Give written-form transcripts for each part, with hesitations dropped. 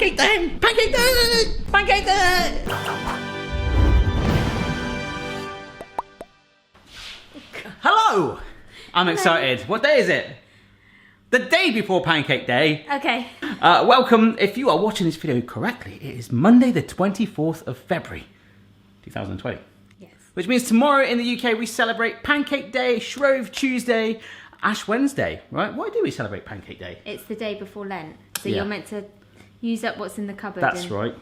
Pancake day! Pancake day! Pancake day! Hello! I'm excited. What day is it? The day before Pancake Day. Okay. Welcome. If you are watching this video correctly, it is Monday the 24th of February, 2020. Yes. Which means tomorrow in the UK we celebrate Pancake Day, Shrove Tuesday, Ash Wednesday, right? Why do we celebrate Pancake Day? It's the day before Lent. So Yeah. you're meant to use up what's in the cupboard. That's and right.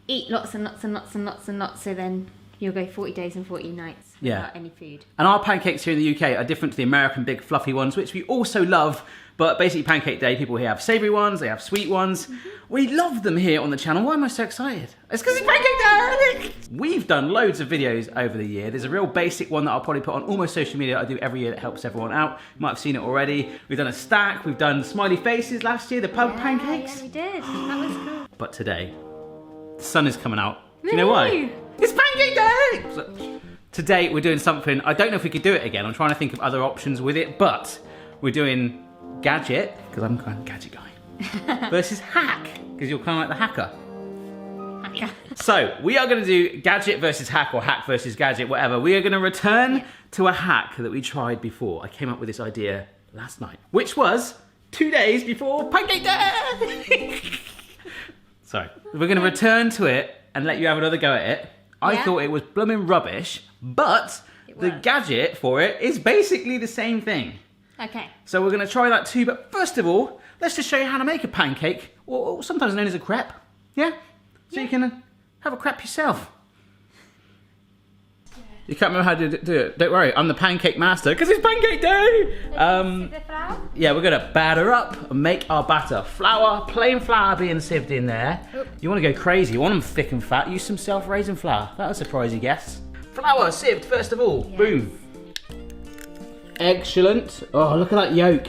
Eat lots and lots and lots and lots and lots, so then you'll go 40 days and 40 nights without any food. And our pancakes here in the UK are different to the American big fluffy ones, which we also love. But basically Pancake Day, people here have savoury ones, they have sweet ones. We love them here on the channel. Why am I so excited? It's because it's Pancake Day! We've done loads of videos over the year. There's a real basic one that I'll probably put on almost social media I do every year that helps everyone out. You might have seen it already. We've done a stack, we've done smiley faces last year, the pub pancakes. Yeah, we did. That was cool. But today, the sun is coming out. Do you know why? It's Pancake Day! So, today we're doing something, I don't know if we could do it again. I'm trying to think of other options with it, but we're doing Gadget, because I'm kind of a gadget guy, versus Hack, because you're kind of like the hacker. So, we are going to do Gadget versus Hack, or Hack versus Gadget, whatever. We are going to return to a hack that we tried before. I came up with this idea last night, which was 2 days before Pancake Day! So, we're going to return to it and let you have another go at it. I thought it was blooming rubbish, but the gadget for it is basically the same thing. Okay. So we're going to try that too, but first of all, let's just show you how to make a pancake, or sometimes known as a crepe. Yeah? So you can have a crepe yourself. You can't remember how to do it. Don't worry, I'm the pancake master, because it's Pancake Day! Yeah, we're going to batter up and make our batter. Flour, plain flour being sieved in there. Oop. You want to go crazy, you want them thick and fat, use some self-raising flour. That'll surprise you, guess. Flour sieved first of all, boom. Excellent. Oh, look at that yolk.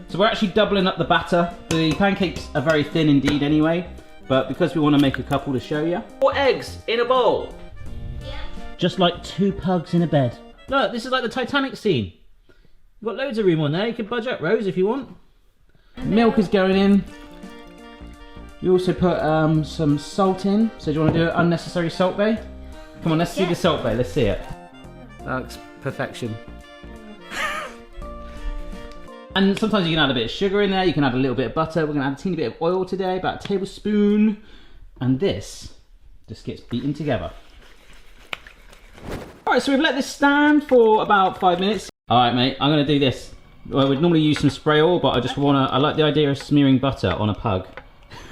So we're actually doubling up the batter. The pancakes are very thin indeed anyway, but because we want to make a couple to show you. 4 eggs in a bowl. Yeah. Just like 2 pugs in a bed. Look, this is like the Titanic scene. You've got loads of room on there. You can budge up, Rose, if you want. Milk is going in. You also put some salt in. So do you want to do an unnecessary salt bay? Come on, let's see the salt bay. Let's see it. That's perfection. And sometimes you can add a bit of sugar in there. You can add a little bit of butter. We're going to add a teeny bit of oil today, about a tablespoon. And this just gets beaten together. All right, so we've let this stand for about 5 minutes. All right, mate, I'm going to do this. Well, we'd normally use some spray oil, but I just I like the idea of smearing butter on a pug.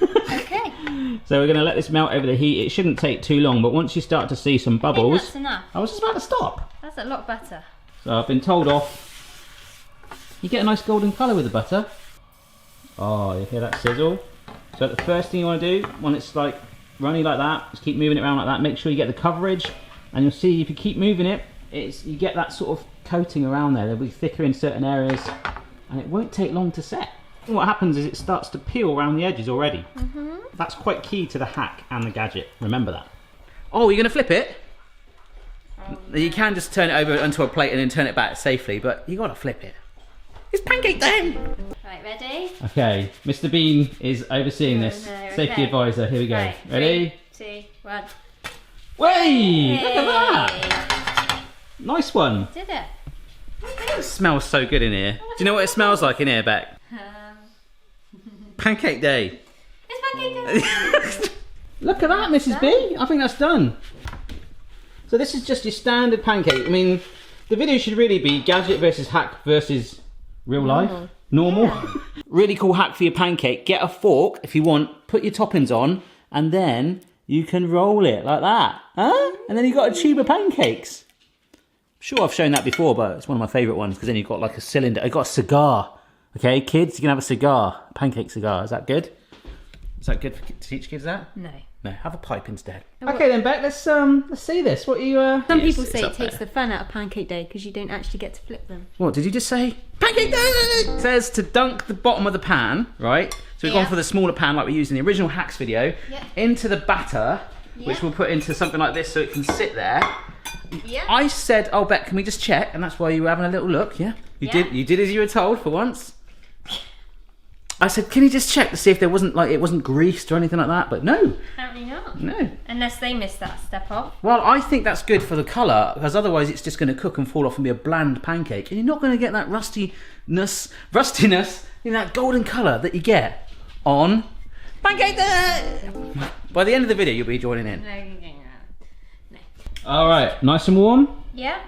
Okay. So we're going to let this melt over the heat. It shouldn't take too long, but once you start to see some bubbles... That's enough. I was just about to stop. That's a lot better. So I've been told off. You get a nice golden colour with the butter. Oh, you hear that sizzle? So the first thing you want to do, when it's like runny like that, just keep moving it around like that. Make sure you get the coverage, and you'll see if you keep moving it, you get that sort of coating around there. They'll be thicker in certain areas, and it won't take long to set. And what happens is it starts to peel around the edges already. That's quite key to the hack and the gadget. Remember that. Oh, you're going to flip it? You can just turn it over onto a plate and then turn it back safely, but you got to flip it. It's Pancake Day! Right, ready? Okay, Mr. Bean is overseeing this. Safety advisor, here we go. Right, ready? 3, 2, 1. Way! Look at that! Nice one. Did it? It smells so good in here. Do you know what it smells like in here, Beck? Pancake Day. It's Pancake Day! Look at that, Mrs. B. I think that's done. So this is just your standard pancake. I mean, the video should really be Gadget versus Hack versus real life. Normal. Yeah. Really cool hack for your pancake. Get a fork if you want, put your toppings on, and then you can roll it like that. Huh? And then you've got a tube of pancakes. I'm sure I've shown that before, but it's one of my favourite ones because then you've got like a cylinder. You've got a cigar. Okay, kids, you can have a cigar. A pancake cigar. Is that good? Is that good to teach kids that? No. No, have a pipe instead. Okay then, Beck, let's see this. What are you Some people say it takes the fun out of Pancake Day because you don't actually get to flip them. What did you just say? Pancake Day! It says to dunk the bottom of the pan, right? So we've gone for the smaller pan like we used in the original hacks video, into the batter, which we'll put into something like this so it can sit there. Yeah. I said, oh Beck, can we just check? And that's why you were having a little look, yeah? You did as you were told for once. I said, can you just check to see if there wasn't like it wasn't greased or anything like that? But no. Apparently not. No. Unless they missed that step off. Well, I think that's good for the colour, because otherwise it's just going to cook and fall off and be a bland pancake, and you're not going to get that rustiness, that golden colour that you get on pancake day. By the end of the video, you'll be joining in. No. All right, nice and warm. Yeah.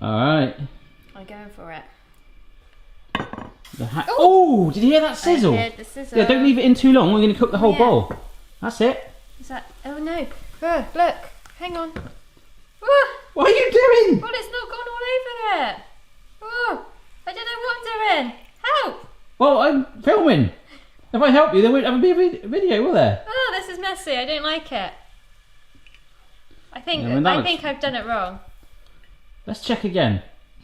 All right. I'm going for it. Oh, did you hear that sizzle? I heard the sizzle. Yeah, don't leave it in too long. We're going to cook the whole bowl. That's it. Is that? Oh no! Look! Hang on. What are you doing? Well, it's not gone all over it. Oh, I don't know what I'm doing. Help! Well, I'm filming. If I help you, there won't ever be a video, will there? Oh, this is messy. I don't like it. I think Yeah, I think I've done it wrong. Let's check again.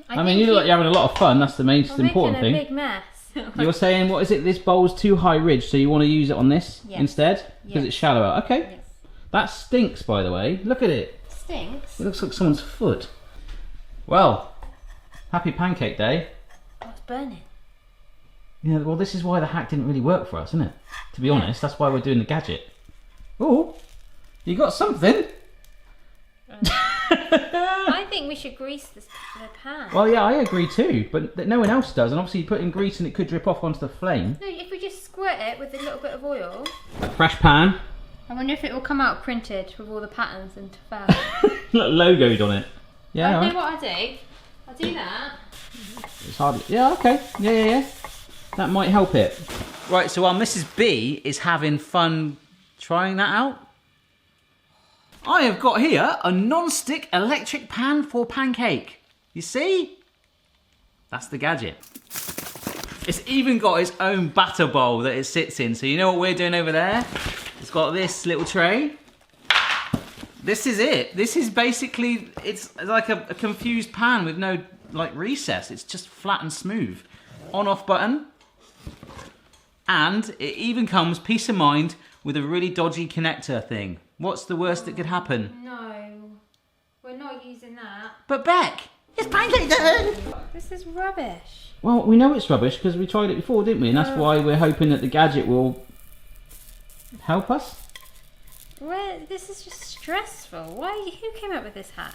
I mean, think you look like you're having a lot of fun. That's the most I'm important making thing. a big mess. You're saying, what is it? This bowl's too high ridge, so you want to use it on this instead? Because it's shallower. Okay. Yes. That stinks, by the way. Look at it. Stinks. It looks like someone's foot. Well, happy pancake day. Oh, it's burning. Yeah, well, this is why the hack didn't really work for us, isn't it? To be honest, that's why we're doing the gadget. Oh, you got something. I think we should grease the pan. Well, yeah, I agree too, but no one else does. And obviously, you put in grease and it could drip off onto the flame. No, if we just squirt it with a little bit of oil. Fresh pan. I wonder if it will come out printed with all the patterns and tefal. Logoed on it. Yeah. I know what I do. I'll do that. It's hardly. Yeah. Okay. Yeah. That might help it. Right. So while Mrs. B is having fun trying that out, I have got here a non-stick electric pan for pancake. You see? That's the gadget. It's even got its own batter bowl that it sits in. So you know what we're doing over there? It's got this little tray. This is it. This is basically, it's like a confused pan with no like recess. It's just flat and smooth. On-off button. And it even comes, peace of mind, with a really dodgy connector thing. What's the worst that could happen? No, we're not using that. But Beck, it's pancake day! This is rubbish. Well, we know it's rubbish because we tried it before, didn't we? And that's why we're hoping that the gadget will help us. Well, this is just stressful. Who came up with this hack?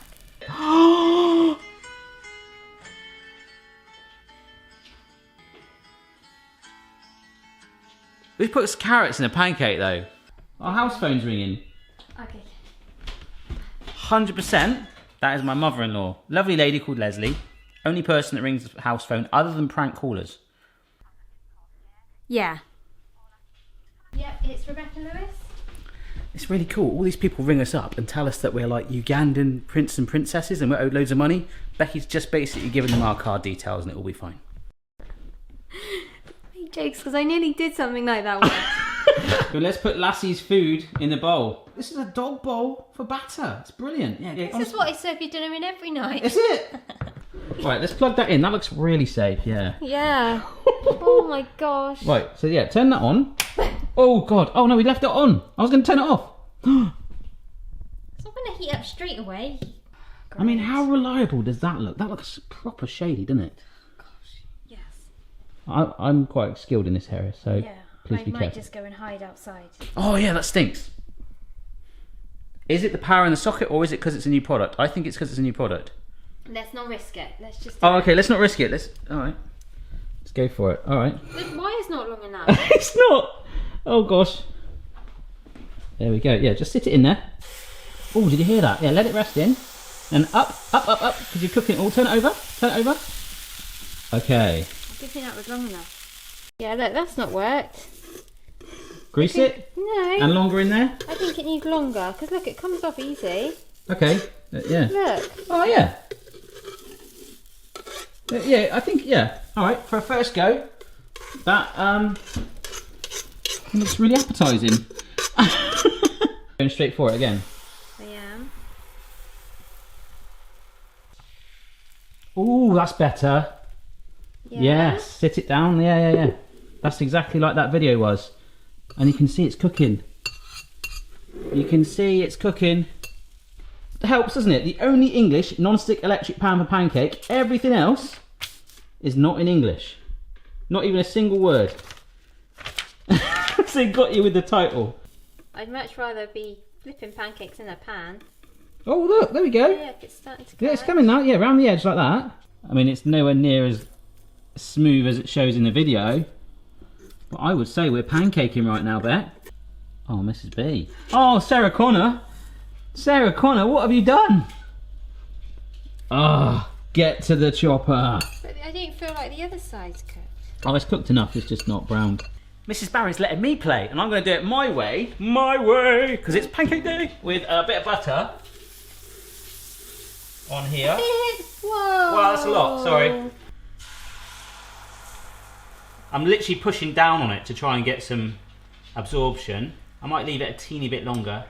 We put carrots in a pancake though. Our house phone's ringing. Okay. 100%. That is my mother-in-law. Lovely lady called Leslie. Only person that rings the house phone other than prank callers. Yeah. Yep, it's Rebecca Lewis. It's really cool. All these people ring us up and tell us that we're like Ugandan prince and princesses and we're owed loads of money. Becky's just basically giving them our card details and it will be fine. He jokes because I nearly did something like that once. So let's put Lassie's food in the bowl. This is a dog bowl for batter. It's brilliant. Yeah, This is what I serve your dinner in every night. Is it? Right, let's plug that in. That looks really safe, yeah. Yeah. Oh my gosh. Right, so yeah, turn that on. Oh god, oh no, we left it on. I was going to turn it off. It's not going to heat up straight away. I mean, how reliable does that look? That looks proper shady, doesn't it? Gosh, yes. I'm quite skilled in this area, so Yeah, please I be might careful. just go and hide outside. Oh yeah, that stinks. Is it the power in the socket or is it because it's a new product? I think it's because it's a new product. Let's not risk it. Let's just. Oh, okay, let's not risk it. All right. Let's go for it. All right. The wire's not long enough. It's not. Oh gosh. There we go. Yeah, just sit it in there. Oh, did you hear that? Yeah, let it rest in. And up, because you're cooking it all. Turn it over. Turn it over. Okay. Good thing that was long enough. Yeah, look, that's not worked. Grease it. No. And longer in there. I think it needs longer because look, it comes off easy. Okay. Yeah. Look. Oh yeah. Yeah, I think yeah. All right, for a first go, that looks really appetising. Going straight for it again. I am. Ooh, that's better. Yeah. Yes, sit it down. Yeah. That's exactly like that video was. And you can see it's cooking. You can see it's cooking. It helps, doesn't it? The only English non-stick electric pan for pancake. Everything else is not in English. Not even a single word. So he got you with the title. I'd much rather be flipping pancakes in a pan. Oh look, there we go. Yeah, if it's starting to come Yeah, it's coming now. Yeah, around the edge like that. I mean, it's nowhere near as smooth as it shows in the video. But I would say we're pancaking right now, Bet. Oh, Mrs. B. Oh, Sarah Connor. Sarah Connor, what have you done? Ah, oh, get to the chopper. But I don't feel like the other side's cooked. Oh, it's cooked enough. It's just not browned. Mrs. Barry's letting me play, and I'm going to do it my way, because it's pancake day with a bit of butter on here. Whoa! Well, that's a lot. Sorry. I'm literally pushing down on it to try and get some absorption. I might leave it a teeny bit longer.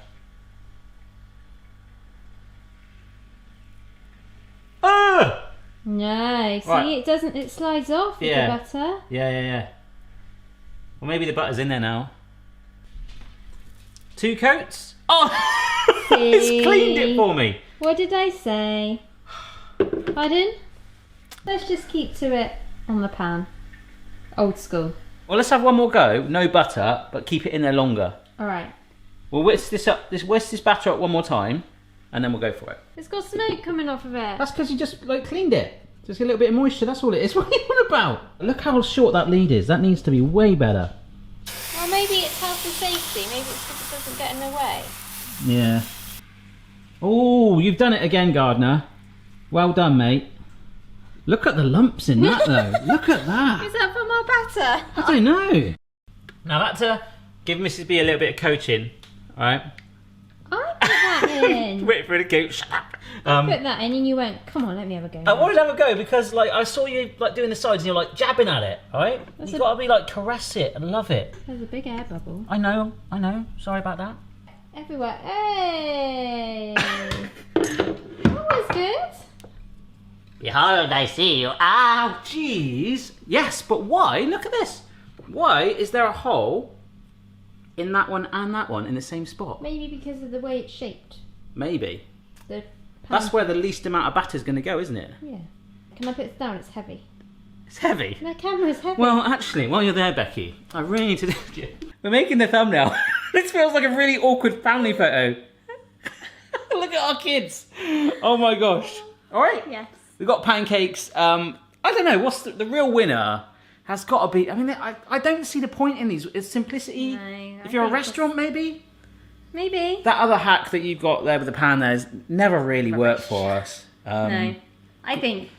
Ah! No, see, Right. it doesn't. It slides off with Yeah. the butter. Yeah. Well, maybe the butter's in there now. 2 coats. Oh! It's cleaned it for me. What did I say? Pardon? Let's just keep to it on the pan. Old school. Well, let's have one more go. No butter, but keep it in there longer. All right. We'll whisk this batter up one more time, and then we'll go for it. It's got smoke coming off of it. That's because you just cleaned it. Just a little bit of moisture. That's all it is. What are you on about? Look how short that lead is. That needs to be way better. Well, maybe it's health and safety. Maybe it's because it doesn't get in the way. Yeah. Oh, you've done it again, Gardner. Well done, mate. Look at the lumps in that, though. Look at that. Is that from our batter? I don't know. Now that's to give Mrs. B a little bit of coaching, all right? I put that in. Wait for it to go. Put that in and you went, come on, let me have a go. I wanted to have a go because I saw you doing the sides and you're jabbing at it, all right? You've got to be caress it and love it. There's a big air bubble. I know. Sorry about that. Everywhere. Hey! That was good. Behold, I see you. Ow, jeez. Yes, but why? Look at this. Why is there a hole in that one and that one in the same spot? Maybe because of the way it's shaped. Maybe. The That's where the least amount of batter is going to go, isn't it? Yeah. Can I put it down? It's heavy. It's heavy. The camera's heavy. Well, actually, while you're there, Becky, I really need to do. We're making the thumbnail. This feels like a really awkward family photo. Look at our kids. Oh my gosh. All right. Yes. We've got pancakes. I don't know. What's the real winner? Has got to be. I mean, I don't see the point in these. It's simplicity. No, if you're a restaurant, maybe. Maybe. That other hack that you've got there with the pan there has never really worked for us. No. I think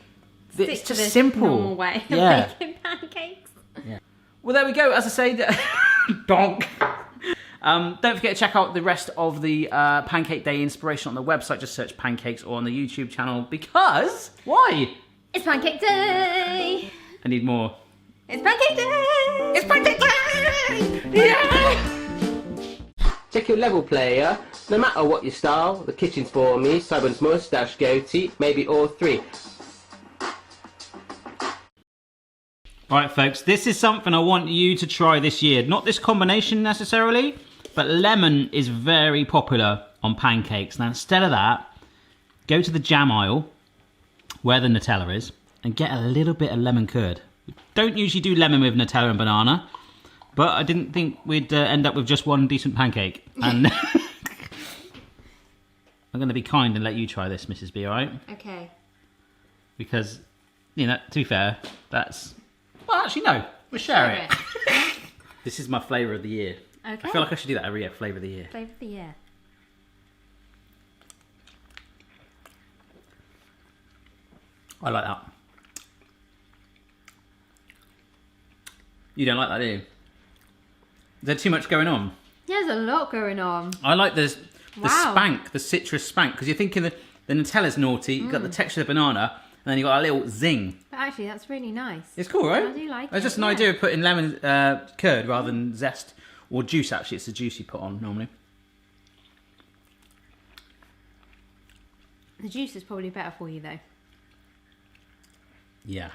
stick it's to just the simple. normal way of Yeah. making pancakes. Yeah. Well, there we go. As I say, donk. Don't forget to check out the rest of the Pancake Day inspiration on the website. Just search pancakes or on the YouTube channel because why? It's Pancake Day. I need more. It's Pancake Day. It's Pancake Day! Yeah! Check your level, player. No matter what your style, the kitchen's for me. Simon's moustache, goatee, maybe all three. Alright folks, this is something I want you to try this year. Not this combination necessarily, but lemon is very popular on pancakes. Now instead of that, go to the jam aisle, where the Nutella is, and get a little bit of lemon curd. We don't usually do lemon with Nutella and banana, but I didn't think we'd end up with just one decent pancake. And I'm going to be kind and let you try this, Mrs. B, alright? Okay. Because, you know, to be fair, that's... Well, actually, no. We'll share it. This is my flavour of the year. Okay. I feel like I should do that every year, flavour of the year. Flavour of the year. I like that. You don't like that, do you? Is there too much going on? There's a lot going on. I like the Wow. spank, the citrus spank, because you're thinking the Nutella's naughty, you've got the texture of the banana, and then you've got a little zing. But actually, that's really nice. It's cool, right? I do like It's it, just an yeah. idea of putting lemon curd rather than zest or juice, actually. It's the juice you put on normally. The juice is probably better for you, though. Yeah.